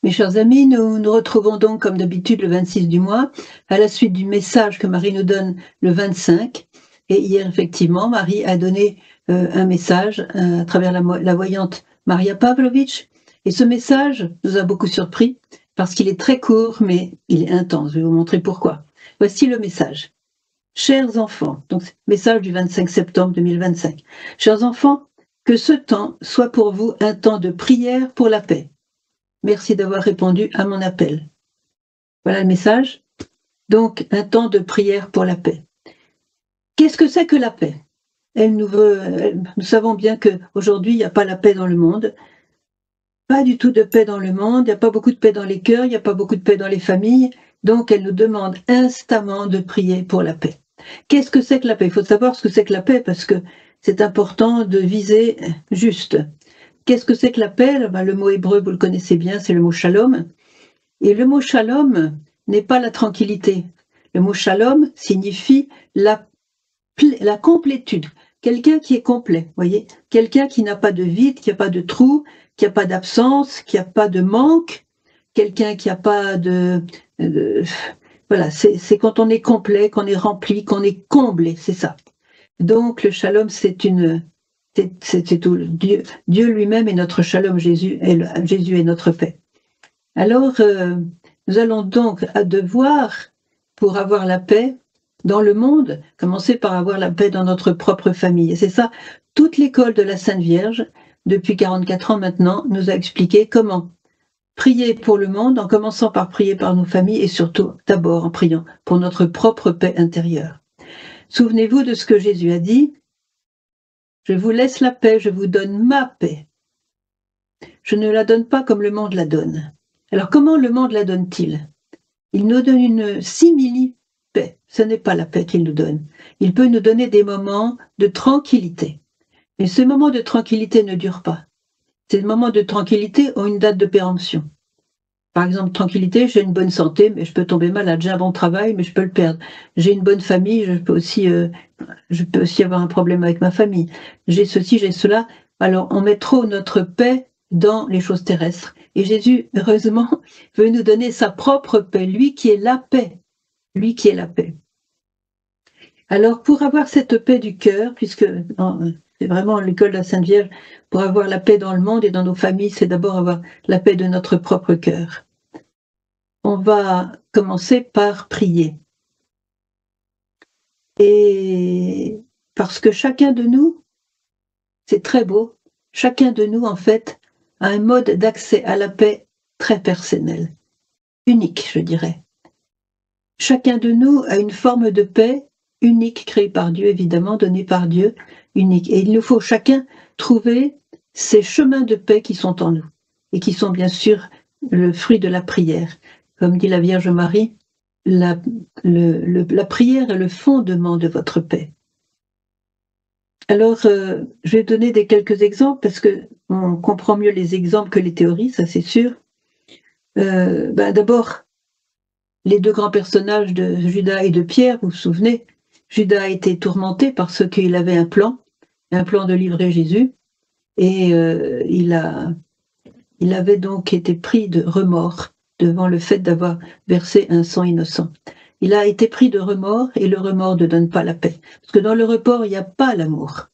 Mes chers amis, nous nous retrouvons donc comme d'habitude le 26 du mois, à la suite du message que Marie nous donne le 25. Et hier, effectivement, Marie a donné un message à travers la voyante Maria Pavlovitch. Et ce message nous a beaucoup surpris parce qu'il est très court, mais il est intense. Je vais vous montrer pourquoi. Voici le message. Chers enfants, donc message du 25 septembre 2025. Chers enfants, que ce temps soit pour vous un temps de prière pour la paix. Merci d'avoir répondu à mon appel. Voilà le message. Donc, un temps de prière pour la paix. Qu'est-ce que c'est que la paix? Nous savons bien qu'aujourd'hui, il n'y a pas la paix dans le monde. Pas du tout de paix dans le monde. Il n'y a pas beaucoup de paix dans les cœurs. Il n'y a pas beaucoup de paix dans les familles. Donc, elle nous demande instamment de prier pour la paix. Qu'est-ce que c'est que la paix? Il faut savoir ce que c'est que la paix parce que c'est important de viser juste. Qu'est-ce que c'est que la paix? Le mot hébreu, vous le connaissez bien, c'est le mot shalom. Et le mot shalom n'est pas la tranquillité. Le mot shalom signifie la complétude. Quelqu'un qui est complet, voyez, quelqu'un qui n'a pas de vide, qui n'a pas de trou, qui n'a pas d'absence, qui n'a pas de manque, quelqu'un qui n'a pas voilà, c'est quand on est complet, qu'on est rempli, qu'on est comblé, c'est ça. Donc le shalom, c'est tout. Dieu lui-même est notre shalom, Jésus est notre paix. Alors, nous allons donc devoir, pour avoir la paix dans le monde, commencer par avoir la paix dans notre propre famille. Et c'est ça, toute l'école de la Sainte Vierge, depuis 44 ans maintenant, nous a expliqué comment prier pour le monde, en commençant par prier par nos familles et surtout, d'abord, en priant pour notre propre paix intérieure. Souvenez-vous de ce que Jésus a dit. Je vous laisse la paix, je vous donne ma paix. Je ne la donne pas comme le monde la donne. Alors comment le monde la donne-t-il? Il nous donne une simili-paix. Ce n'est pas la paix qu'il nous donne. Il peut nous donner des moments de tranquillité. Mais ces moments de tranquillité ne durent pas. Ces moments de tranquillité ont une date de péremption. Par exemple, tranquillité, j'ai une bonne santé, mais je peux tomber malade. J'ai un bon travail, mais je peux le perdre. J'ai une bonne famille, je peux aussi avoir un problème avec ma famille. J'ai ceci, j'ai cela. Alors, on met trop notre paix dans les choses terrestres. Et Jésus, heureusement, veut nous donner sa propre paix, lui qui est la paix. Lui qui est la paix. Alors, pour avoir cette paix du cœur, puisque c'est vraiment l'école de la Sainte Vierge, pour avoir la paix dans le monde et dans nos familles, c'est d'abord avoir la paix de notre propre cœur. On va commencer par prier. Et parce que chacun de nous, c'est très beau, chacun de nous, en fait, a un mode d'accès à la paix très personnel, unique, je dirais. Chacun de nous a une forme de paix unique, créée par Dieu, évidemment, donnée par Dieu, unique. Et il nous faut chacun trouver ces chemins de paix qui sont en nous, et qui sont bien sûr le fruit de la prière. Comme dit la Vierge Marie, la prière est le fondement de votre paix. Alors, je vais donner quelques exemples, parce qu'on comprend mieux les exemples que les théories, ça c'est sûr. D'abord, les deux grands personnages de Judas et de Pierre, vous vous souvenez, Judas a été tourmenté parce qu'il avait un plan de livrer Jésus, et il avait donc été pris de remords devant le fait d'avoir versé un sang innocent. Il a été pris de remords, et le remords ne donne pas la paix. Parce que dans le remords, il n'y a pas l'amour.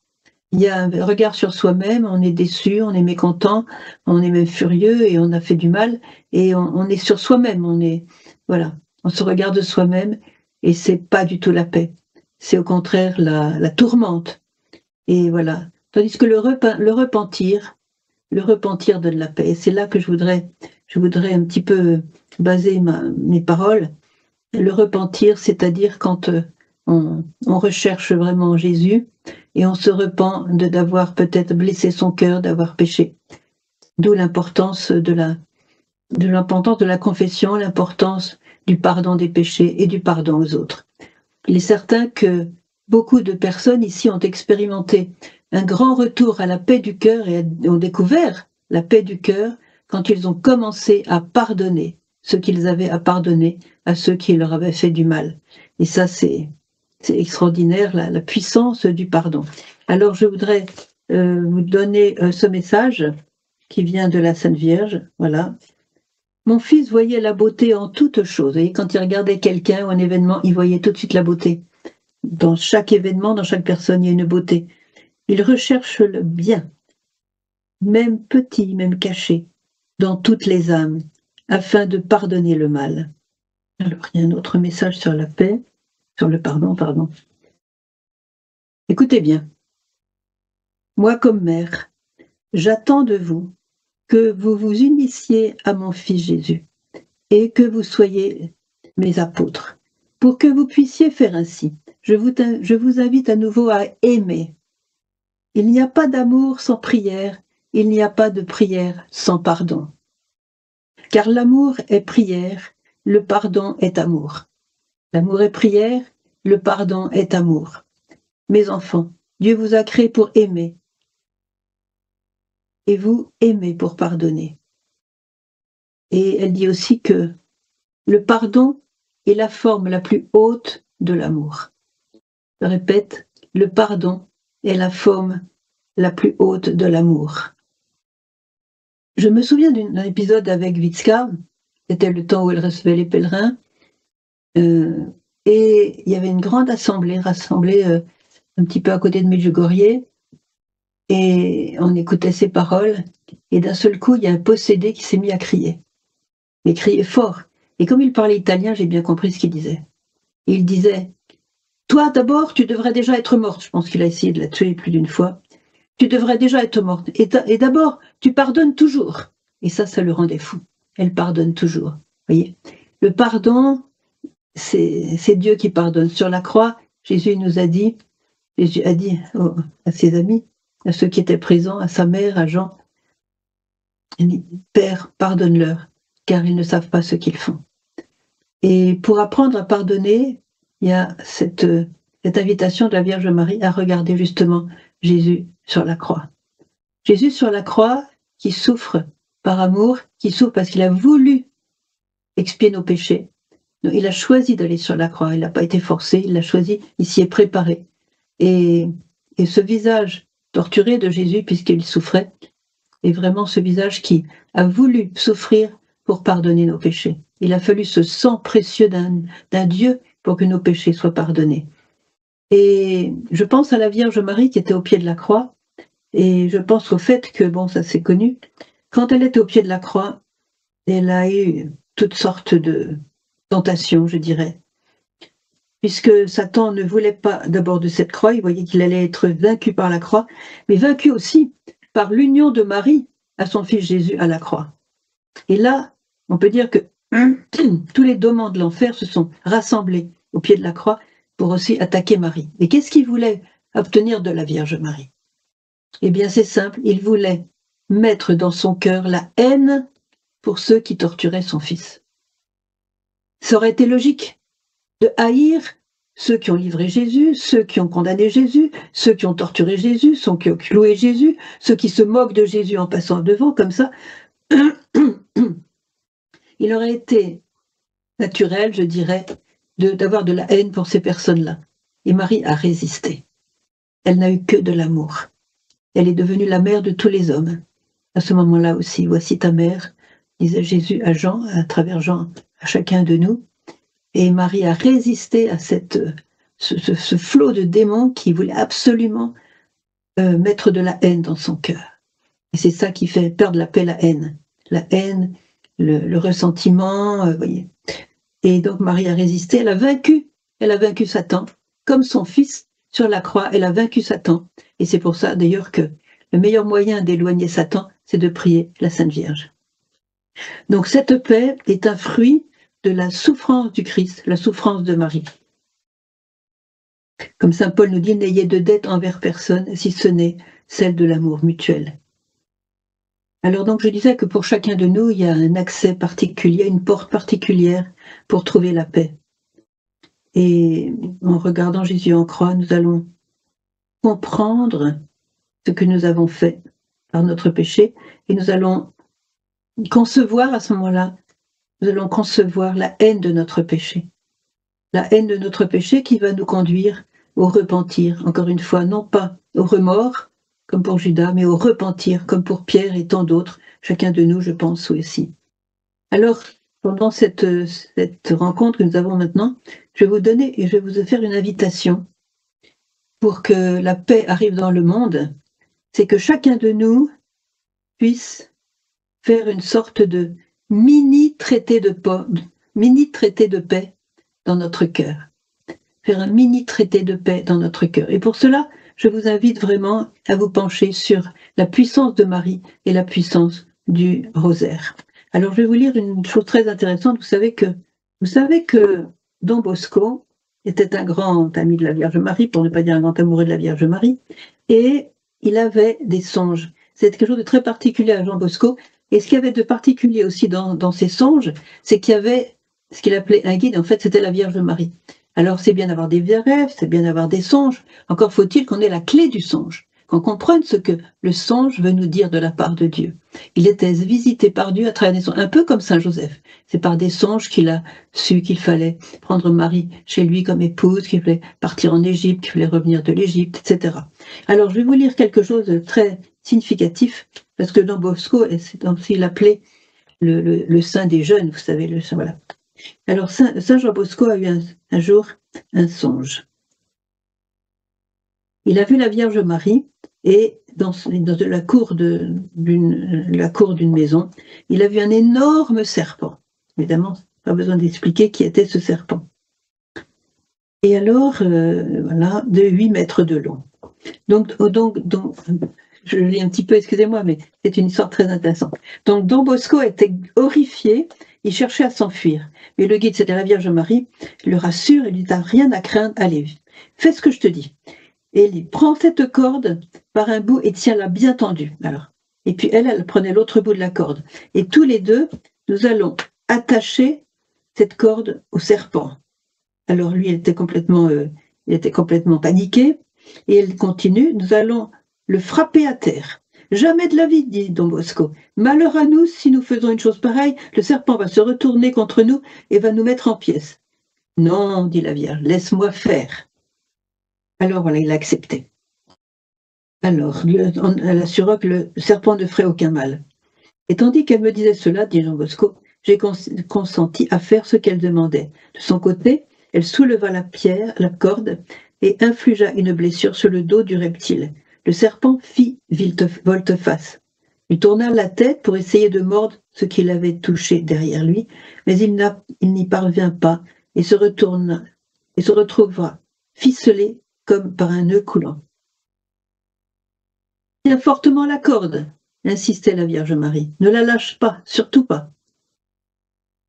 Il y a un regard sur soi-même, on est déçu, on est mécontent, on est même furieux et on a fait du mal, et on est sur soi-même, on se regarde soi-même, et c'est pas du tout la paix. C'est au contraire la tourmente. Et voilà. Tandis que le repentir donne la paix. Et c'est là que je voudrais un petit peu baser mes paroles. Le repentir, c'est-à-dire quand on recherche vraiment Jésus et on se repent d'avoir peut-être blessé son cœur, d'avoir péché. D'où l'importance de la confession, l'importance du pardon des péchés et du pardon aux autres. Il est certain que beaucoup de personnes ici ont expérimenté un grand retour à la paix du cœur et ont découvert la paix du cœur quand ils ont commencé à pardonner ce qu'ils avaient à pardonner à ceux qui leur avaient fait du mal. Et ça, c'est extraordinaire, la puissance du pardon. Alors, je voudrais vous donner ce message qui vient de la Sainte Vierge. Voilà. Mon fils voyait la beauté en toutes choses. Et quand il regardait quelqu'un ou un événement, il voyait tout de suite la beauté. Dans chaque événement, dans chaque personne, il y a une beauté. Il recherche le bien, même petit, même caché, dans toutes les âmes, afin de pardonner le mal. Alors, il y a un autre message sur la paix, sur le pardon. Écoutez bien. Moi, comme mère, j'attends de vous que vous vous unissiez à mon Fils Jésus et que vous soyez mes apôtres, pour que vous puissiez faire ainsi. Je vous invite à nouveau à aimer. Il n'y a pas d'amour sans prière, il n'y a pas de prière sans pardon. Car l'amour est prière, le pardon est amour. L'amour est prière, le pardon est amour. Mes enfants, Dieu vous a créés pour aimer. Et vous aimez pour pardonner. Et elle dit aussi que le pardon est la forme la plus haute de l'amour. Je répète, le pardon est la forme la plus haute de l'amour. Je me souviens d'un épisode avec Vitska, c'était le temps où elle recevait les pèlerins, et il y avait une grande assemblée rassemblée un petit peu à côté de Medjugorje, et on écoutait ses paroles, et d'un seul coup, il y a un possédé qui s'est mis à crier. Il criait fort, et comme il parlait italien, j'ai bien compris ce qu'il disait. Il disait « Toi, d'abord, tu devrais déjà être morte ». Je pense qu'il a essayé de la tuer plus d'une fois. « Tu devrais déjà être morte. Et d'abord, tu pardonnes toujours. » Et ça le rendait fou. Elle pardonne toujours. Voyez, le pardon, c'est Dieu qui pardonne. Sur la croix, Jésus a dit à ses amis, à ceux qui étaient présents, à sa mère, à Jean, il dit, « Père, pardonne-leur, car ils ne savent pas ce qu'ils font. » Et pour apprendre à pardonner, il y a cette invitation de la Vierge Marie à regarder justement Jésus sur la croix. Jésus sur la croix qui souffre par amour, qui souffre parce qu'il a voulu expier nos péchés. Il a choisi d'aller sur la croix, il n'a pas été forcé, il l'a choisi, il s'y est préparé. Et ce visage torturé de Jésus, puisqu'il souffrait, est vraiment ce visage qui a voulu souffrir pour pardonner nos péchés. Il a fallu ce sang précieux d'un Dieu pour que nos péchés soient pardonnés. Et je pense à la Vierge Marie qui était au pied de la croix, et je pense au fait que, bon, ça c'est connu, quand elle était au pied de la croix, elle a eu toutes sortes de tentations, je dirais, puisque Satan ne voulait pas d'abord de cette croix, il voyait qu'il allait être vaincu par la croix, mais vaincu aussi par l'union de Marie à son fils Jésus à la croix. Et là, on peut dire que tous les démons de l'enfer se sont rassemblés au pied de la croix pour aussi attaquer Marie. Et qu'est-ce qu'il voulait obtenir de la Vierge Marie? Eh bien, c'est simple, il voulait mettre dans son cœur la haine pour ceux qui torturaient son fils. Ça aurait été logique de haïr ceux qui ont livré Jésus, ceux qui ont condamné Jésus, ceux qui ont torturé Jésus, ceux qui ont cloué Jésus, ceux qui se moquent de Jésus en passant devant, comme ça. Il aurait été naturel, je dirais, d'avoir de la haine pour ces personnes-là. Et Marie a résisté. Elle n'a eu que de l'amour. Elle est devenue la mère de tous les hommes. À ce moment-là aussi, voici ta mère, disait Jésus à Jean, à travers Jean, à chacun de nous. Et Marie a résisté à ce flot de démons qui voulait absolument mettre de la haine dans son cœur. Et c'est ça qui fait perdre la paix, la haine. La haine, le ressentiment, voyez. Et donc Marie a résisté, elle a vaincu Satan, comme son fils sur la croix, elle a vaincu Satan. Et c'est pour ça d'ailleurs que le meilleur moyen d'éloigner Satan, c'est de prier la Sainte Vierge. Donc cette paix est un fruit de la souffrance du Christ, la souffrance de Marie. Comme saint Paul nous dit, n'ayez de dette envers personne, si ce n'est celle de l'amour mutuel. Alors donc je disais que pour chacun de nous, il y a un accès particulier, une porte particulière pour trouver la paix. Et en regardant Jésus en croix, nous allons comprendre ce que nous avons fait par notre péché, et nous allons concevoir à ce moment-là, nous allons concevoir la haine de notre péché. La haine de notre péché qui va nous conduire au repentir, encore une fois, non pas au remords, comme pour Judas, mais au repentir, comme pour Pierre et tant d'autres, chacun de nous, je pense, aussi. Alors, pendant cette rencontre que nous avons maintenant, je vais vous donner et je vais vous faire une invitation pour que la paix arrive dans le monde. C'est que chacun de nous puisse faire une sorte de mini-traité de paix dans notre cœur. Faire un mini-traité de paix dans notre cœur. Et pour cela, je vous invite vraiment à vous pencher sur la puissance de Marie et la puissance du rosaire. Alors, je vais vous lire une chose très intéressante. Vous savez que Don Bosco était un grand ami de la Vierge Marie, pour ne pas dire un grand amoureux de la Vierge Marie, et il avait des songes. C'était quelque chose de très particulier à Jean Bosco. Et ce qu'il y avait de particulier aussi dans ses songes, c'est qu'il y avait ce qu'il appelait un guide. En fait, c'était la Vierge Marie. Alors, c'est bien d'avoir des rêves, c'est bien d'avoir des songes. Encore faut-il qu'on ait la clé du songe, qu'on comprenne ce que le songe veut nous dire de la part de Dieu. Il était visité par Dieu à travers des songes, un peu comme Saint Joseph. C'est par des songes qu'il a su qu'il fallait prendre Marie chez lui comme épouse, qu'il fallait partir en Égypte, qu'il fallait revenir de l'Égypte, etc. Alors, je vais vous lire quelque chose de très significatif, parce que Don Bosco, il appelait le saint des jeunes, vous savez, voilà. Alors, Saint Jean Bosco a eu un jour un songe. Il a vu la Vierge Marie et dans la cour d'une maison, il a vu un énorme serpent. Évidemment, pas besoin d'expliquer qui était ce serpent. Et alors, voilà, de 8 mètres de long. Donc, je lis un petit peu, excusez-moi, mais c'est une histoire très intéressante. Donc, Don Bosco était horrifié, il cherchait à s'enfuir. Mais le guide, c'était la Vierge Marie, le rassure et lui dit: t'as rien à craindre, allez, fais ce que je te dis. Et il dit: prends cette corde par un bout et tiens-la bien tendue. Alors, et puis elle prenait l'autre bout de la corde. Et tous les deux, nous allons attacher cette corde au serpent. Alors lui, il était complètement paniqué. Et elle continue: nous allons le frapper à terre. Jamais de la vie, dit Don Bosco. Malheur à nous si nous faisons une chose pareille, le serpent va se retourner contre nous et va nous mettre en pièces. Non, dit la Vierge, laisse-moi faire. Alors voilà, il a accepté. Alors, elle assura que le serpent ne ferait aucun mal. Et tandis qu'elle me disait cela, dit Jean Bosco, j'ai consenti à faire ce qu'elle demandait. De son côté, elle souleva la corde, et infligea une blessure sur le dos du reptile. Le serpent fit volte-face. Il tourna la tête pour essayer de mordre ce qu'il avait touché derrière lui, mais il n'y parvint pas et se retrouva ficelé comme par un nœud coulant. « Tiens fortement la corde !» insistait la Vierge Marie. « Ne la lâche pas, surtout pas !»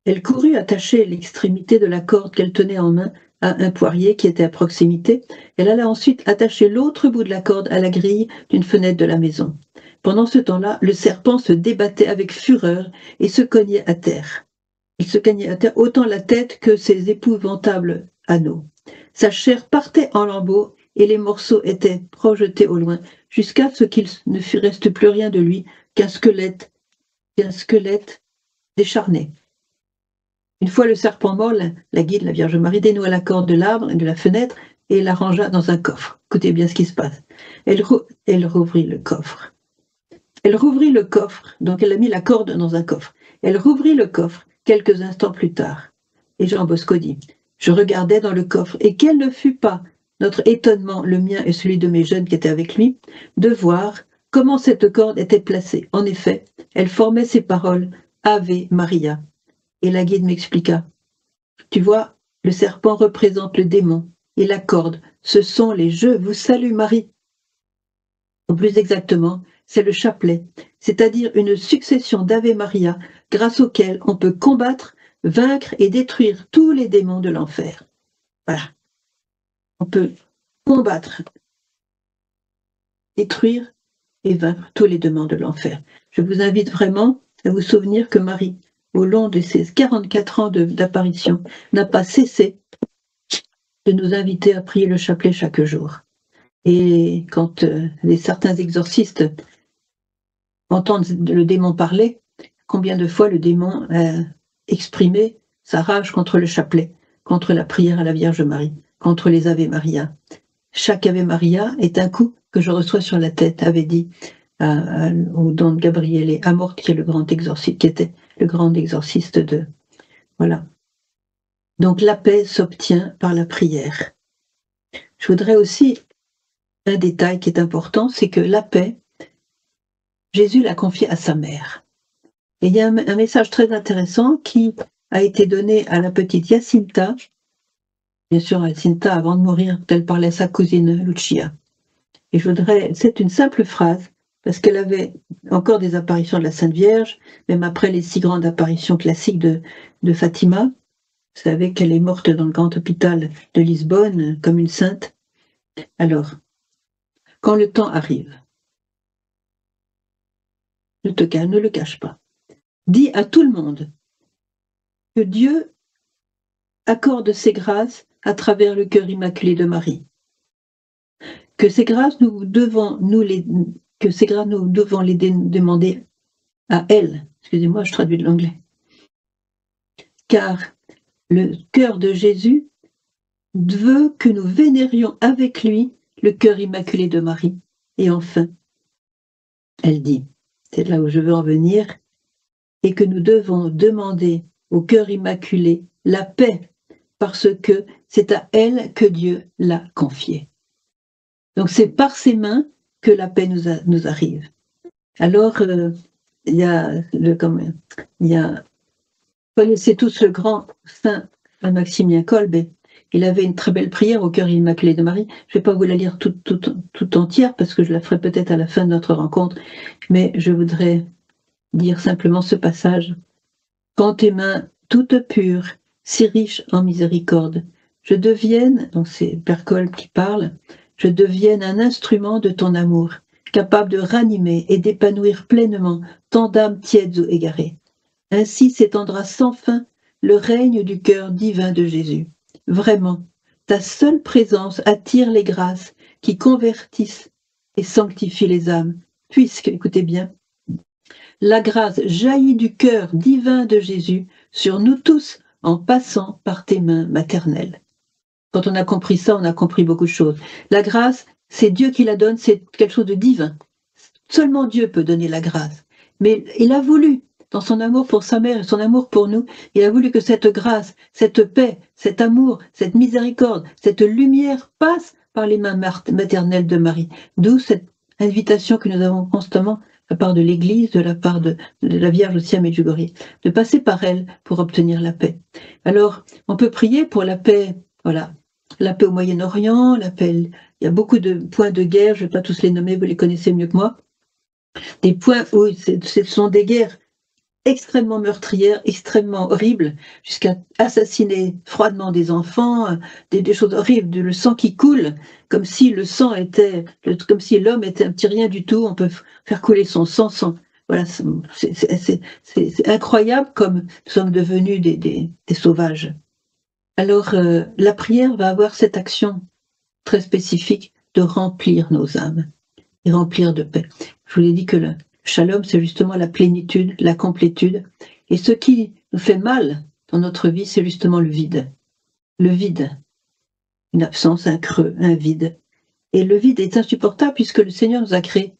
Elle courut attacher l'extrémité de la corde qu'elle tenait en main à un poirier qui était à proximité. Elle alla ensuite attacher l'autre bout de la corde à la grille d'une fenêtre de la maison. Pendant ce temps-là, le serpent se débattait avec fureur et se cognait à terre. Il se cognait à terre autant la tête que ses épouvantables anneaux. Sa chair partait en lambeaux et les morceaux étaient projetés au loin, jusqu'à ce qu'il ne reste plus rien de lui qu'un squelette décharné. Une fois le serpent mort, la guide, la Vierge Marie, dénoua la corde de l'arbre et de la fenêtre et la rangea dans un coffre. Écoutez bien ce qui se passe. Elle rouvrit le coffre. Donc elle a mis la corde dans un coffre. Elle rouvrit le coffre quelques instants plus tard. Et Jean Bosco dit: je regardais dans le coffre, et quel ne fut pas notre étonnement, le mien et celui de mes jeunes qui étaient avec lui, de voir comment cette corde était placée. En effet, elle formait ces paroles: Ave Maria. Et la guide m'expliqua: tu vois, le serpent représente le démon, et la corde, ce sont les Je vous salue Marie. Ou plus exactement, c'est le chapelet, c'est-à-dire une succession d'Ave Maria, grâce auquel on peut combattre, vaincre et détruire tous les démons de l'enfer. Voilà. On peut combattre, détruire et vaincre tous les démons de l'enfer. Je vous invite vraiment à vous souvenir que Marie, au long de ses 44 ans d'apparition, n'a pas cessé de nous inviter à prier le chapelet chaque jour. Et quand certains exorcistes entendent le démon parler, combien de fois le démon a exprimé sa rage contre le chapelet, contre la prière à la Vierge Marie, contre les Ave Maria. Chaque Ave Maria est un coup que je reçois sur la tête, avait dit au don Gabriele Amorth, qui est le grand exorciste, qui était le grand exorciste de... Voilà. Donc la paix s'obtient par la prière. Je voudrais aussi, un détail qui est important, c'est que la paix, Jésus l'a confiée à sa mère. Et il y a un message très intéressant qui a été donné à la petite Jacinta, bien sûr Jacinta avant de mourir, elle parlait à sa cousine Lucia. Et je voudrais, c'est une simple phrase, parce qu'elle avait encore des apparitions de la Sainte Vierge, même après les 6 grandes apparitions classiques de Fatima. Vous savez qu'elle est morte dans le grand hôpital de Lisbonne comme une sainte. Alors, quand le temps arrive, ne le cache pas. Dis à tout le monde que Dieu accorde ses grâces à travers le cœur immaculé de Marie. Que ces grâces, nous devons les demander à elle. Excusez-moi, je traduis de l'anglais. Car le cœur de Jésus veut que nous vénérions avec lui le cœur immaculé de Marie. Et enfin, elle dit, c'est là où je veux en venir, et que nous devons demander au cœur immaculé la paix, parce que c'est à elle que Dieu l'a confiée. Donc c'est par ses mains que la paix nous arrive. Alors, il y a, vous connaissez tous le grand saint Maximilien Kolbe. Il avait une très belle prière au cœur immaculé de Marie. Je ne vais pas vous la lire tout entière parce que je la ferai peut-être à la fin de notre rencontre, mais je voudrais dire simplement ce passage. Quand tes mains toutes pures, si riches en miséricorde, je devienne, donc c'est Père Kolbe qui parle, je devienne un instrument de ton amour, capable de ranimer et d'épanouir pleinement tant d'âmes tièdes ou égarées. Ainsi s'étendra sans fin le règne du cœur divin de Jésus. Vraiment, ta seule présence attire les grâces qui convertissent et sanctifient les âmes, puisque, écoutez bien, la grâce jaillit du cœur divin de Jésus sur nous tous en passant par tes mains maternelles. Quand on a compris ça, on a compris beaucoup de choses. La grâce, c'est Dieu qui la donne, c'est quelque chose de divin. Seulement Dieu peut donner la grâce. Mais il a voulu, dans son amour pour sa mère et son amour pour nous, il a voulu que cette grâce, cette paix, cet amour, cette miséricorde, cette lumière passe par les mains maternelles de Marie. D'où cette invitation que nous avons constamment de la part de l'Église, de la part de la Vierge aussi à Medjugorje, de passer par elle pour obtenir la paix. Alors, on peut prier pour la paix, voilà, la paix au Moyen-Orient, la paix, il y a beaucoup de points de guerre, je ne vais pas tous les nommer, vous les connaissez mieux que moi, des points où ce sont des guerres extrêmement meurtrières, extrêmement horribles, jusqu'à assassiner froidement des enfants, des choses horribles, le sang qui coule, comme si le sang était, comme si l'homme était un petit rien du tout, on peut faire couler son sang sans... Voilà, c'est incroyable comme nous sommes devenus des sauvages. Alors, la prière va avoir cette action très spécifique de remplir nos âmes et remplir de paix. Je vous l'ai dit que le shalom, c'est justement la plénitude, la complétude. Et ce qui nous fait mal dans notre vie, c'est justement le vide. Le vide. Une absence, un creux, un vide. Et le vide est insupportable puisque le Seigneur nous a créés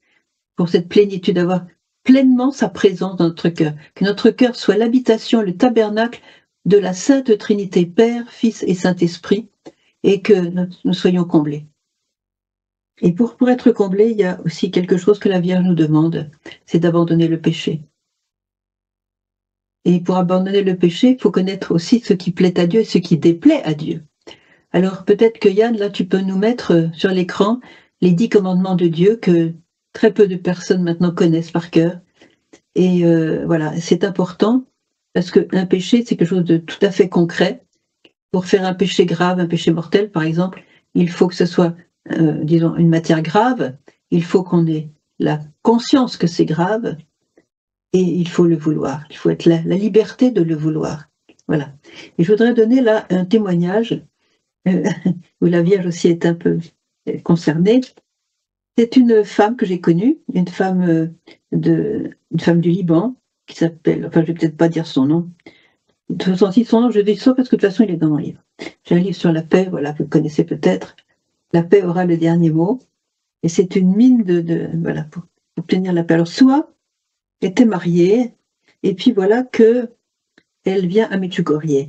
pour cette plénitude, d'avoir pleinement sa présence dans notre cœur. Que notre cœur soit l'habitation, le tabernacle de la Sainte Trinité, Père, Fils et Saint-Esprit, et que nous soyons comblés. Et pour être comblés, il y a aussi quelque chose que la Vierge nous demande, c'est d'abandonner le péché. Et pour abandonner le péché, il faut connaître aussi ce qui plaît à Dieu et ce qui déplaît à Dieu. Alors peut-être que Yann, là, tu peux nous mettre sur l'écran les 10 commandements de Dieu que très peu de personnes maintenant connaissent par cœur. Et voilà, c'est important parce qu'un péché, c'est quelque chose de tout à fait concret. Pour faire un péché grave, un péché mortel, par exemple, il faut que ce soit, disons, une matière grave, il faut qu'on ait la conscience que c'est grave, et il faut le vouloir. Il faut être la liberté de le vouloir. Voilà. Et je voudrais donner là un témoignage, où la Vierge aussi est un peu concernée. C'est une femme que j'ai connue, une femme du Liban, qui s'appelle, enfin je vais peut-être pas dire son nom, de toute façon, son nom, je dis ça parce que de toute façon, il est dans mon livre. J'ai un livre sur la paix, voilà, vous le connaissez peut-être. La paix aura le dernier mot. Et c'est une mine voilà, pour obtenir la paix. Alors, soit était mariée, Et puis voilà que elle vient à Medjugorje.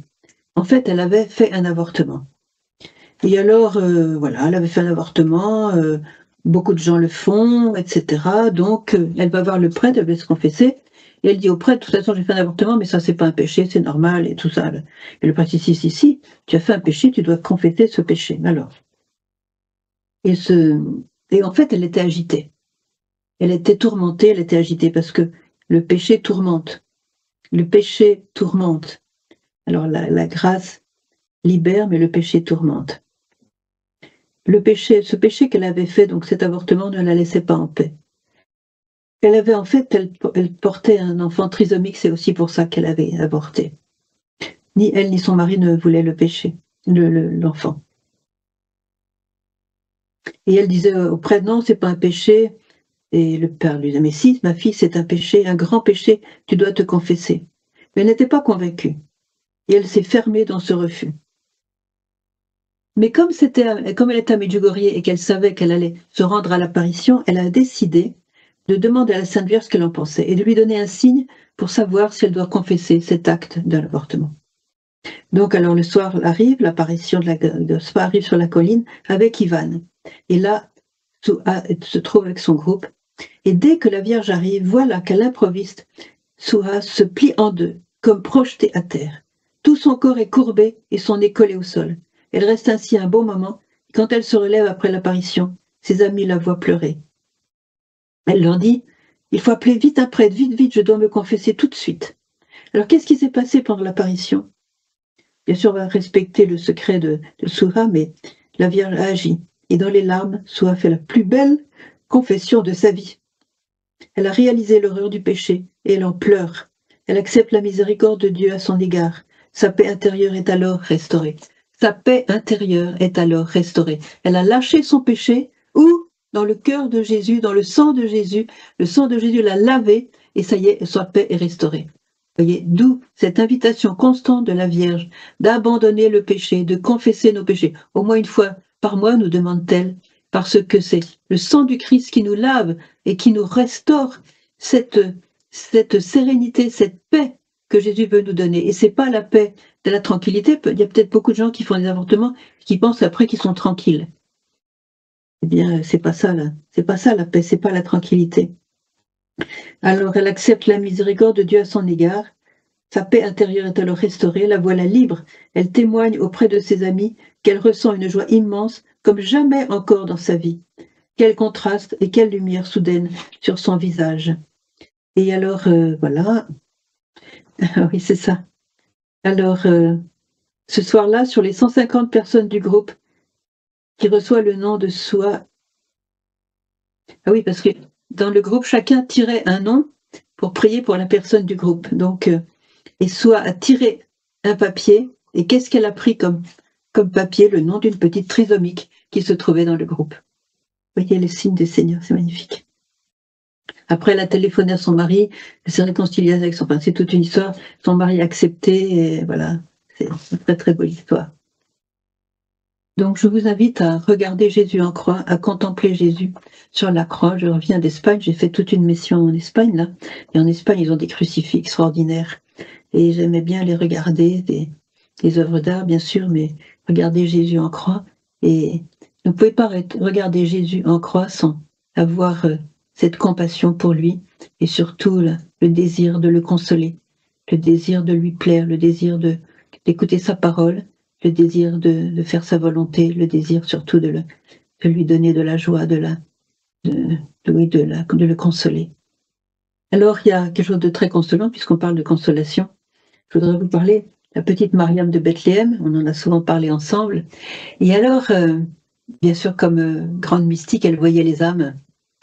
En fait, elle avait fait un avortement. Et alors, voilà, elle avait fait un avortement, beaucoup de gens le font, etc. Donc, elle va voir le prêtre, elle va se confesser, et elle dit au prêtre, de toute façon, j'ai fait un avortement, mais ça, c'est pas un péché, c'est normal, et tout ça. Et le prêtre dit, si, tu as fait un péché, tu dois confesser ce péché. Alors, et, et en fait, elle était agitée. Elle était tourmentée, elle était agitée, parce que le péché tourmente. Le péché tourmente. Alors, la grâce libère, mais le péché tourmente. Ce péché qu'elle avait fait, donc cet avortement, ne la laissait pas en paix. Elle avait en fait, elle portait un enfant trisomique, c'est aussi pour ça qu'elle avait avorté. Ni elle ni son mari ne voulaient le péché, l'enfant. Et elle disait au prêtre, non, c'est pas un péché. Et le père lui disait, mais si, ma fille, c'est un péché, un grand péché, tu dois te confesser. Mais elle n'était pas convaincue. Et elle s'est fermée dans ce refus. Mais comme elle était à Medjugorje et qu'elle savait qu'elle allait se rendre à l'apparition, elle a décidé de demander à la Sainte Vierge ce qu'elle en pensait et de lui donner un signe pour savoir si elle doit confesser cet acte de l'avortement. Donc alors le soir arrive, l'apparition de Soa arrive sur la colline avec Ivan. Et là, Soa se trouve avec son groupe. Et dès que la Vierge arrive, voilà qu'à l'improviste, Soa se plie en deux, comme projetée à terre. Tout son corps est courbé et son nez collé au sol. Elle reste ainsi un bon moment. Quand elle se relève après l'apparition, ses amis la voient pleurer. Elle leur dit, il faut appeler vite un prêtre, vite, vite, je dois me confesser tout de suite. Alors qu'est-ce qui s'est passé pendant l'apparition? Bien sûr, on va respecter le secret de Soa, mais la Vierge a agi. Et dans les larmes, Soa fait la plus belle confession de sa vie. Elle a réalisé l'horreur du péché et elle en pleure. Elle accepte la miséricorde de Dieu à son égard. Sa paix intérieure est alors restaurée. Sa paix intérieure est alors restaurée. Elle a lâché son péché ou dans le cœur de Jésus, dans le sang de Jésus l'a lavé et ça y est, sa paix est restaurée. Voyez, d'où cette invitation constante de la Vierge d'abandonner le péché, de confesser nos péchés. Au moins une fois par mois, nous demande-t-elle, parce que c'est le sang du Christ qui nous lave et qui nous restaure cette sérénité, cette paix que Jésus veut nous donner. Et c'est pas la paix de la tranquillité. Il y a peut-être beaucoup de gens qui font des avortements qui pensent après qu'ils sont tranquilles. Eh bien, c'est pas ça, là. C'est pas ça la paix, c'est pas la tranquillité. Alors, elle accepte la miséricorde de Dieu à son égard. Sa paix intérieure est alors restaurée, la voilà libre. Elle témoigne auprès de ses amis qu'elle ressent une joie immense comme jamais encore dans sa vie. Quel contraste et quelle lumière soudaine sur son visage. Et alors, voilà. Oui, c'est ça. Alors, ce soir-là, sur les 150 personnes du groupe qui reçoit le nom de Soa. Ah oui, parce que dans le groupe, chacun tirait un nom pour prier pour la personne du groupe. Donc, et Soa a tiré un papier. Et qu'est-ce qu'elle a pris comme papier? Le nom d'une petite trisomique qui se trouvait dans le groupe. Vous voyez les signes du Seigneur, c'est magnifique. Après, elle a téléphoné à son mari, elle s'est réconciliée avec son... Enfin, c'est toute une histoire. Son mari a accepté, et voilà. C'est une très très belle histoire. Donc, je vous invite à regarder Jésus en croix, à contempler Jésus sur la croix. Je reviens d'Espagne, j'ai fait toute une mission en Espagne, là. Et en Espagne, ils ont des crucifix extraordinaires. Et j'aimais bien les regarder, des œuvres d'art, bien sûr, mais regarder Jésus en croix. Et vous ne pouvez pas regarder Jésus en croix sans avoir cette compassion pour lui et surtout le désir de le consoler, le désir de lui plaire, le désir d'écouter sa parole, le désir de faire sa volonté, le désir surtout de lui donner de la joie, de le consoler. Alors, il y a quelque chose de très consolant, puisqu'on parle de consolation. Je voudrais vous parler de la petite Mariam de Bethléem, on en a souvent parlé ensemble. Et alors, bien sûr, comme grande mystique, elle voyait les âmes,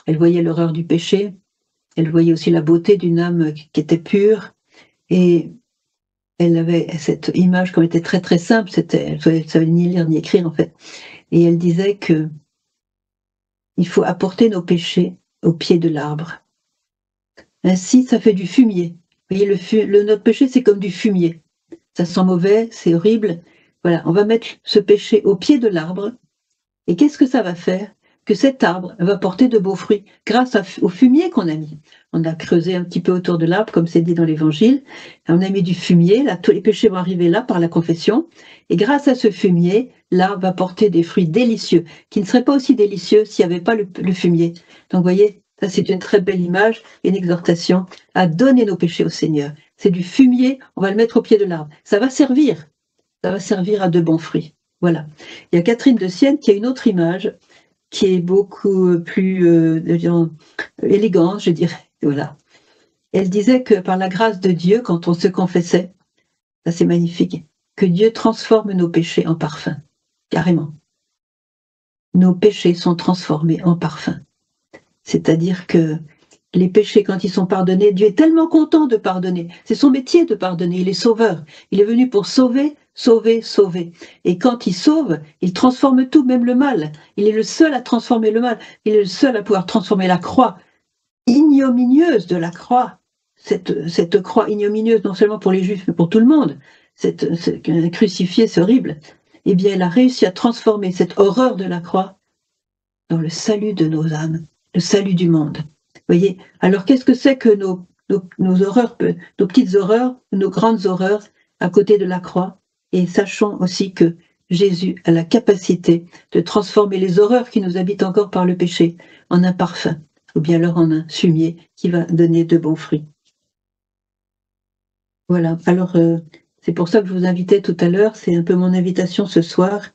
elle voyait l'horreur du péché, elle voyait aussi la beauté d'une âme qui était pure, et elle avait cette image comme était très très simple, elle ne savait ni lire ni écrire en fait, et elle disait que il faut apporter nos péchés au pied de l'arbre. Ainsi, ça fait du fumier. Vous voyez, notre péché, c'est comme du fumier. Ça sent mauvais, c'est horrible. Voilà, on va mettre ce péché au pied de l'arbre. Et qu'est-ce que ça va faire? que cet arbre va porter de beaux fruits grâce au fumier qu'on a mis. On a creusé un petit peu autour de l'arbre, comme c'est dit dans l'Évangile. On a mis du fumier, là, tous les péchés vont arriver là par la confession. Et grâce à ce fumier, l'arbre va porter des fruits délicieux, qui ne seraient pas aussi délicieux s'il n'y avait pas le fumier. Donc, vous voyez, ça c'est une très belle image, une exhortation à donner nos péchés au Seigneur. C'est du fumier, on va le mettre au pied de l'arbre. Ça va servir à de bons fruits. Voilà. Il y a Catherine de Sienne qui a une autre image qui est beaucoup plus élégante, je dirais. Voilà. Elle disait que par la grâce de Dieu, quand on se confessait, ça c'est magnifique, que Dieu transforme nos péchés en parfum. Carrément. Nos péchés sont transformés en parfum. C'est-à-dire que les péchés, quand ils sont pardonnés, Dieu est tellement content de pardonner. C'est son métier de pardonner. Il est sauveur. Il est venu pour sauver, sauver, sauver. Et quand il sauve, il transforme tout, même le mal. Il est le seul à transformer le mal. Il est le seul à pouvoir transformer la croix ignominieuse de la croix. Cette croix ignominieuse, non seulement pour les Juifs, mais pour tout le monde. Crucifié, c'est horrible. Eh bien, il a réussi à transformer cette horreur de la croix dans le salut de nos âmes, le salut du monde. Vous voyez, alors qu'est-ce que c'est que nos horreurs, nos petites horreurs, nos grandes horreurs à côté de la croix? Et sachons aussi que Jésus a la capacité de transformer les horreurs qui nous habitent encore par le péché en un parfum, ou bien alors en un fumier qui va donner de bons fruits. Voilà, alors c'est pour ça que je vous invitais tout à l'heure, c'est un peu mon invitation ce soir,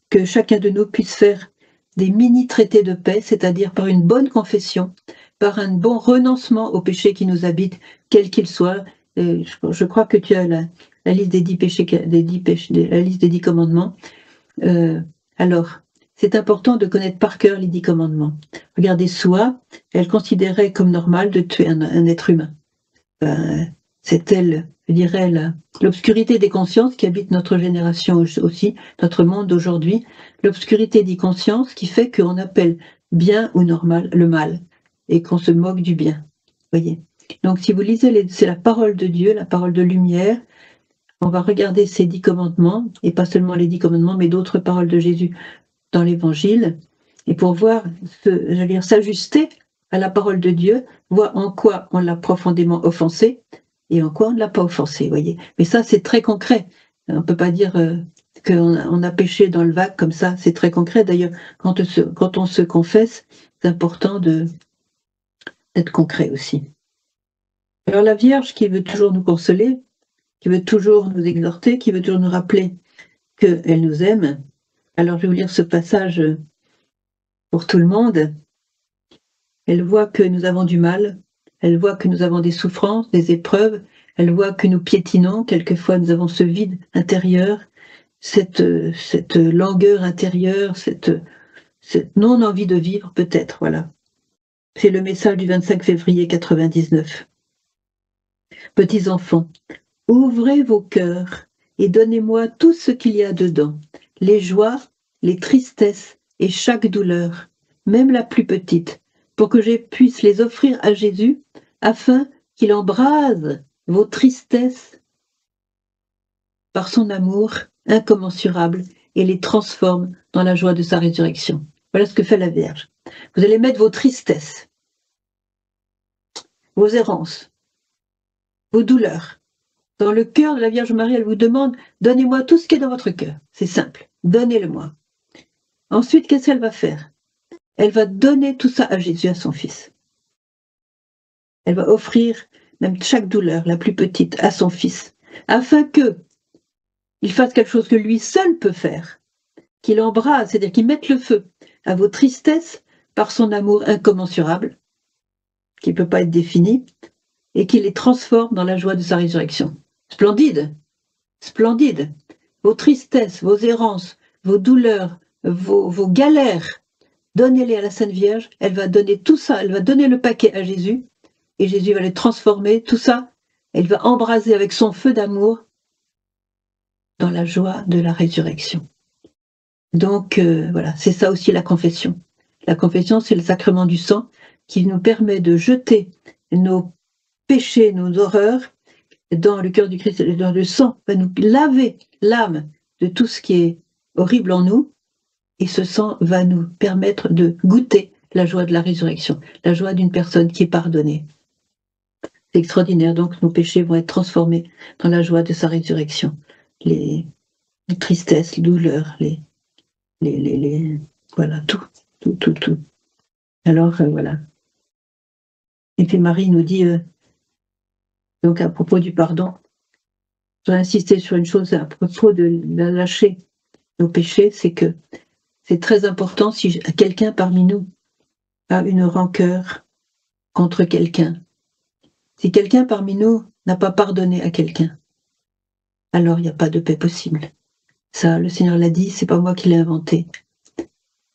que chacun de nous puisse faire des mini-traités de paix, c'est-à-dire par une bonne confession, par un bon renoncement aux péchés qui nous habitent, quels qu'ils soient. Je crois que tu as la liste des 10 péchés, la liste des 10 commandements. Alors, c'est important de connaître par cœur les 10 commandements. Regardez, Soua, elle considérait comme normal de tuer un être humain. C'est elle, je dirais, l'obscurité des consciences qui habite notre génération aussi, notre monde d'aujourd'hui, l'obscurité des consciences qui fait qu'on appelle bien ou normal le mal et qu'on se moque du bien. Voyez. Donc si vous lisez, c'est la parole de Dieu, la parole de lumière, on va regarder ces 10 commandements, et pas seulement les 10 commandements, mais d'autres paroles de Jésus dans l'Évangile, et pour voir, s'ajuster à la parole de Dieu, voir en quoi on l'a profondément offensé, et en quoi on ne l'a pas offensé, voyez. Mais ça, c'est très concret. On ne peut pas dire qu'on a péché dans le vague comme ça, c'est très concret. D'ailleurs, quand on se confesse, c'est important d'être concret aussi. Alors la Vierge qui veut toujours nous consoler, qui veut toujours nous exhorter, qui veut toujours nous rappeler qu'elle nous aime. Alors je vais vous lire ce passage pour tout le monde. Elle voit que nous avons du mal, elle voit que nous avons des souffrances, des épreuves, elle voit que nous piétinons, quelquefois nous avons ce vide intérieur, cette langueur intérieure, cette non-envie de vivre peut-être, voilà. C'est le message du 25 février 99. Petits enfants, ouvrez vos cœurs et donnez-moi tout ce qu'il y a dedans, les joies, les tristesses et chaque douleur, même la plus petite, pour que je puisse les offrir à Jésus, afin qu'il embrase vos tristesses par son amour incommensurable et les transforme dans la joie de sa résurrection. Voilà ce que fait la Vierge. Vous allez mettre vos tristesses, vos errances, vos douleurs. Dans le cœur de la Vierge Marie, elle vous demande « Donnez-moi tout ce qui est dans votre cœur ». C'est simple, donnez-le-moi. Ensuite, qu'est-ce qu'elle va faire? Elle va donner tout ça à Jésus, à son Fils. Elle va offrir même chaque douleur, la plus petite, à son Fils, afin qu'il fasse quelque chose que lui seul peut faire, qu'il embrasse, c'est-à-dire qu'il mette le feu à vos tristesses par son amour incommensurable, qui ne peut pas être défini, et qu'il les transforme dans la joie de sa résurrection. Splendide, splendide. Vos tristesses, vos errances, vos douleurs, vos galères, donnez-les à la Sainte Vierge, elle va donner tout ça, elle va donner le paquet à Jésus, et Jésus va les transformer, tout ça, elle va embraser avec son feu d'amour dans la joie de la résurrection. Donc voilà, c'est ça aussi la confession. La confession, c'est le sacrement du sang qui nous permet de jeter nos péchés, nos horreurs dans le cœur du Christ. Le sang va nous laver l'âme de tout ce qui est horrible en nous, Et ce sang va nous permettre de goûter la joie de la résurrection, la joie d'une personne qui est pardonnée. C'est extraordinaire, donc nos péchés vont être transformés dans la joie de sa résurrection. Les tristesses, les douleurs, voilà, tout. Alors, voilà. Et puis Marie nous dit, donc à propos du pardon, je voudrais insister sur une chose à propos de lâcher nos péchés, c'est que c'est très important si quelqu'un parmi nous a une rancœur contre quelqu'un. Si quelqu'un parmi nous n'a pas pardonné à quelqu'un, alors il n'y a pas de paix possible. Ça, le Seigneur l'a dit, c'est pas moi qui l'ai inventé.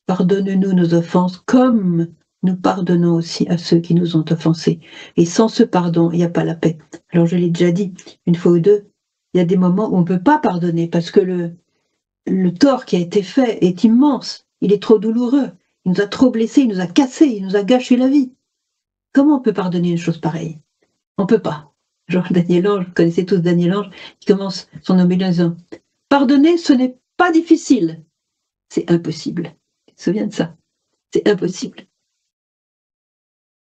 Pardonne-nous nos offenses comme nous pardonnons aussi à ceux qui nous ont offensés. Et sans ce pardon, il n'y a pas la paix. Alors je l'ai déjà dit une fois ou deux, il y a des moments où on ne peut pas pardonner parce que le tort qui a été fait est immense. Il est trop douloureux. Il nous a trop blessés, il nous a cassés, il nous a gâché la vie. Comment on peut pardonner une chose pareille? On ne peut pas. Genre Daniel Ange, vous connaissez tous Daniel Ange, qui commence son homélie en disant « Pardonner, ce n'est pas difficile. C'est impossible. » Tu te souviens de ça? C'est impossible.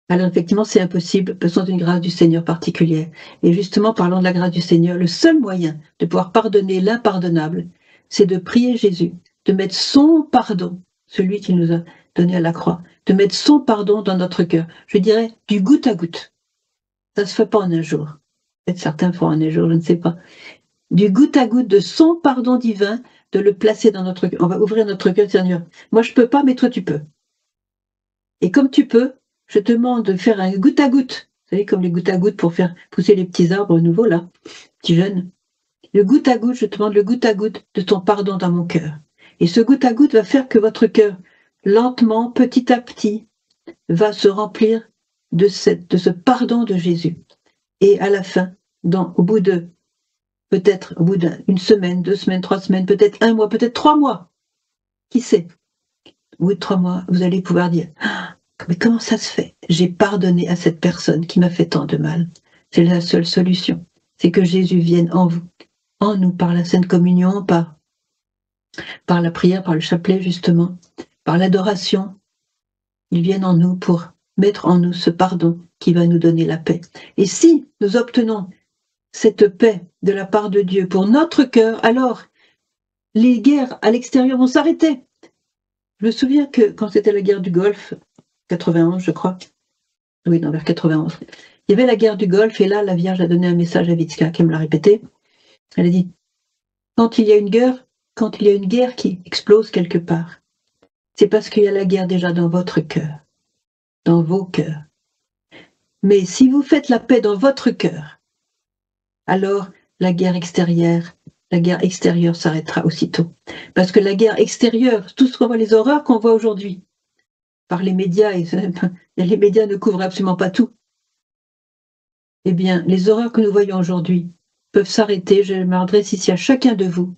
Alors effectivement, c'est impossible, besoin d'une grâce du Seigneur particulière. Et justement, parlant de la grâce du Seigneur, le seul moyen de pouvoir pardonner l'impardonnable, c'est de prier Jésus, de mettre son pardon, celui qui nous a donné à la croix, de mettre son pardon dans notre cœur. Je dirais du goutte à goutte. Ça ne se fait pas en un jour. Peut-être certains font en un jour, je ne sais pas. Du goutte à goutte de son pardon divin, de le placer dans notre cœur. On va ouvrir notre cœur, Seigneur. Moi, je ne peux pas, mais toi, tu peux. Et comme tu peux, je te demande de faire un goutte à goutte. Vous savez, comme les gouttes à goutte pour faire pousser les petits arbres nouveaux, là, petits jeunes. Le goutte à goutte, je te demande le goutte à goutte de ton pardon dans mon cœur. Et ce goutte à goutte va faire que votre cœur, lentement, petit à petit, va se remplir de ce pardon de Jésus. Et à la fin, au bout d'une semaine, 2 semaines, 3 semaines, peut-être 1 mois, peut-être 3 mois, qui sait, au bout de 3 mois, vous allez pouvoir dire « Mais comment ça se fait? J'ai pardonné à cette personne qui m'a fait tant de mal. » C'est la seule solution. C'est que Jésus vienne en vous, en nous, par la Sainte Communion, par la prière, par le chapelet, justement, par l'adoration. Il vienne en nous pour mettre en nous ce pardon qui va nous donner la paix. Et si nous obtenons cette paix de la part de Dieu pour notre cœur, alors les guerres à l'extérieur vont s'arrêter. Je me souviens que quand c'était la guerre du Golfe, 91 je crois, oui, non, vers 91, il y avait la guerre du Golfe et là la Vierge a donné un message à Vitska qui me l'a répété. Elle a dit, quand il y a une guerre qui explose quelque part, c'est parce qu'il y a la guerre déjà dans votre cœur, dans vos cœurs. Mais si vous faites la paix dans votre cœur, alors la guerre extérieure s'arrêtera aussitôt. Parce que la guerre extérieure, tout ce qu'on voit, les horreurs qu'on voit aujourd'hui, par les médias, et les médias ne couvrent absolument pas tout, eh bien, les horreurs que nous voyons aujourd'hui peuvent s'arrêter. Je m'adresse ici à chacun de vous.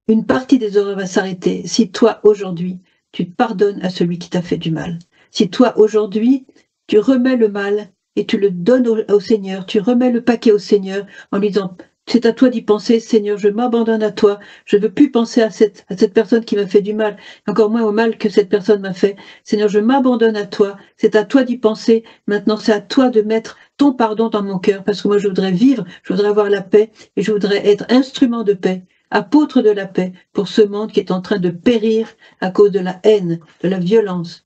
Une partie des horreurs va s'arrêter si toi, aujourd'hui, tu pardonnes à celui qui t'a fait du mal. Si toi, aujourd'hui, tu remets le mal et tu le donnes au Seigneur, tu remets le paquet au Seigneur en lui disant « C'est à toi d'y penser, Seigneur, je m'abandonne à toi, je ne veux plus penser à cette personne qui m'a fait du mal, encore moins au mal que cette personne m'a fait. Seigneur, je m'abandonne à toi, c'est à toi d'y penser, maintenant c'est à toi de mettre ton pardon dans mon cœur, parce que moi je voudrais vivre, je voudrais avoir la paix, et je voudrais être instrument de paix, apôtre de la paix, pour ce monde qui est en train de périr à cause de la haine, de la violence,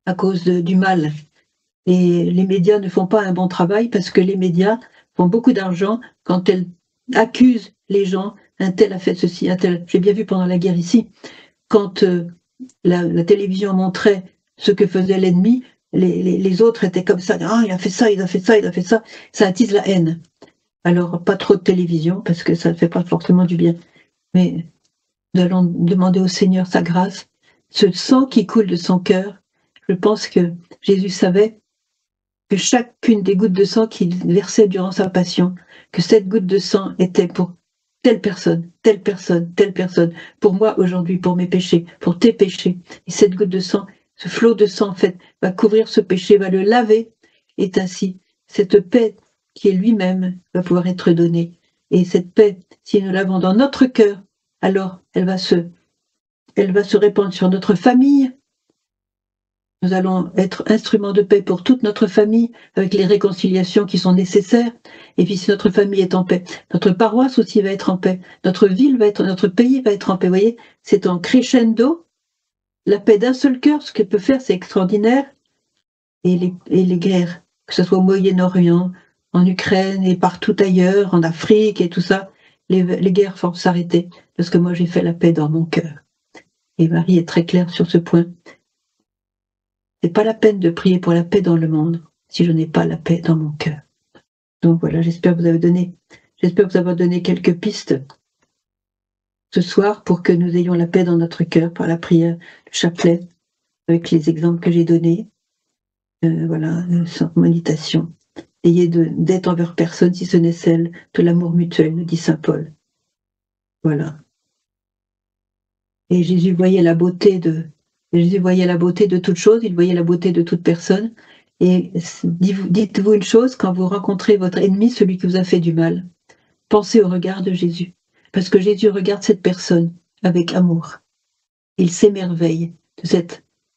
à cause du mal. » Et les médias ne font pas un bon travail parce que les médias font beaucoup d'argent quand elles accusent les gens, un tel a fait ceci, un tel. J'ai bien vu pendant la guerre ici, quand la télévision montrait ce que faisait l'ennemi, les autres étaient comme ça, ah, il a fait ça, il a fait ça, il a fait ça, ça attise la haine. Alors, pas trop de télévision, parce que ça ne fait pas forcément du bien. Mais nous allons demander au Seigneur sa grâce, ce sang qui coule de son cœur. Je pense que Jésus savait que chacune des gouttes de sang qu'il versait durant sa passion, que cette goutte de sang était pour telle personne, telle personne, telle personne, pour moi aujourd'hui, pour mes péchés, pour tes péchés. Et cette goutte de sang, ce flot de sang, en fait, va couvrir ce péché, va le laver, et ainsi, cette paix qui est lui-même va pouvoir être donnée. Et cette paix, si nous l'avons dans notre cœur, alors elle va se elle va se répandre sur notre famille. Nous allons être instruments de paix pour toute notre famille, avec les réconciliations qui sont nécessaires. Et puis si notre famille est en paix, notre paroisse aussi va être en paix, notre ville va être, notre pays va être en paix. Vous voyez, c'est en crescendo. La paix d'un seul cœur, ce qu'elle peut faire, c'est extraordinaire. Et les guerres, que ce soit au Moyen-Orient, en Ukraine et partout ailleurs, en Afrique et tout ça, les guerres vont s'arrêter, parce que moi j'ai fait la paix dans mon cœur. Et Marie est très claire sur ce point. C'est pas la peine de prier pour la paix dans le monde si je n'ai pas la paix dans mon cœur. Donc voilà, j'espère vous avoir donné quelques pistes ce soir pour que nous ayons la paix dans notre cœur par la prière, le chapelet, avec les exemples que j'ai donnés. Voilà, sans méditation. Ayez d'être envers personne si ce n'est celle de l'amour mutuel, nous dit saint Paul. Voilà. Et Jésus voyait la beauté de toute chose, il voyait la beauté de toute personne. Et dites-vous une chose, quand vous rencontrez votre ennemi, celui qui vous a fait du mal, pensez au regard de Jésus. Parce que Jésus regarde cette personne avec amour. Il s'émerveille de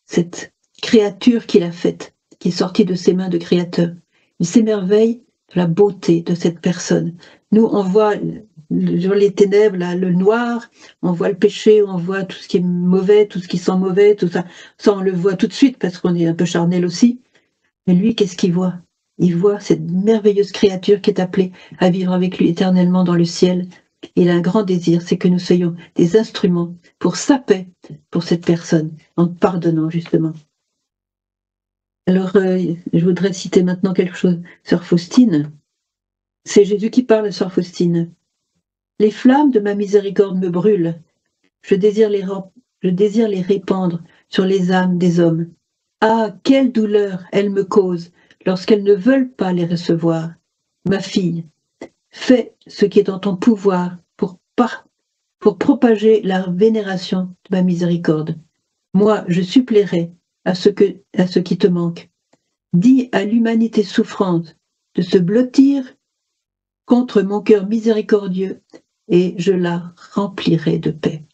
cette créature qu'il a faite, qui est sortie de ses mains de créateur. Il s'émerveille de la beauté de cette personne. Nous, on voit sur les ténèbres, là, le noir, on voit le péché, on voit tout ce qui est mauvais, tout ce qui sent mauvais, tout ça. Ça, on le voit tout de suite parce qu'on est un peu charnel aussi. Mais lui, qu'est-ce qu'il voit? Il voit cette merveilleuse créature qui est appelée à vivre avec lui éternellement dans le ciel. Il a un grand désir, c'est que nous soyons des instruments pour sa paix, pour cette personne, en pardonnant justement. Alors, je voudrais citer maintenant quelque chose. Sœur Faustine, c'est Jésus qui parle, Sœur Faustine. Les flammes de ma miséricorde me brûlent. Je désire les répandre sur les âmes des hommes. Ah, quelle douleur elles me causent lorsqu'elles ne veulent pas les recevoir. Ma fille, fais ce qui est en ton pouvoir pour propager la vénération de ma miséricorde. Moi, je suppléerai à ce qui te manque. Dis à l'humanité souffrante de se blottir contre mon cœur miséricordieux et je la remplirai de paix.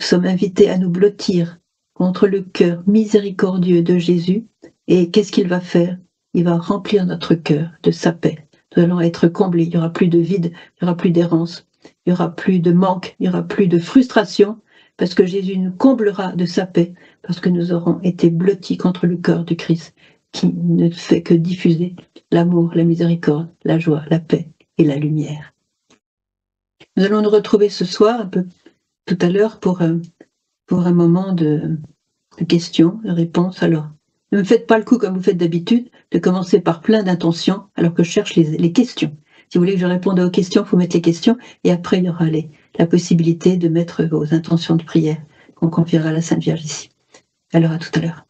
Nous sommes invités à nous blottir contre le cœur miséricordieux de Jésus et qu'est-ce qu'il va faire? Il va remplir notre cœur de sa paix. Nous allons être comblés, il n'y aura plus de vide, il n'y aura plus d'errance, il n'y aura plus de manque, il n'y aura plus de frustration, parce que Jésus nous comblera de sa paix, parce que nous aurons été blottis contre le cœur du Christ, qui ne fait que diffuser l'amour, la miséricorde, la joie, la paix et la lumière. Nous allons nous retrouver ce soir, un peu tout à l'heure, pour un moment de questions, de réponses. Alors, ne me faites pas le coup, comme vous faites d'habitude, de commencer par plein d'intentions, alors que je cherche les questions. Si vous voulez que je réponde aux questions, il faut mettre les questions, et après, il y aura la possibilité de mettre vos intentions de prière qu'on confiera à la Sainte Vierge ici. Alors, à tout à l'heure.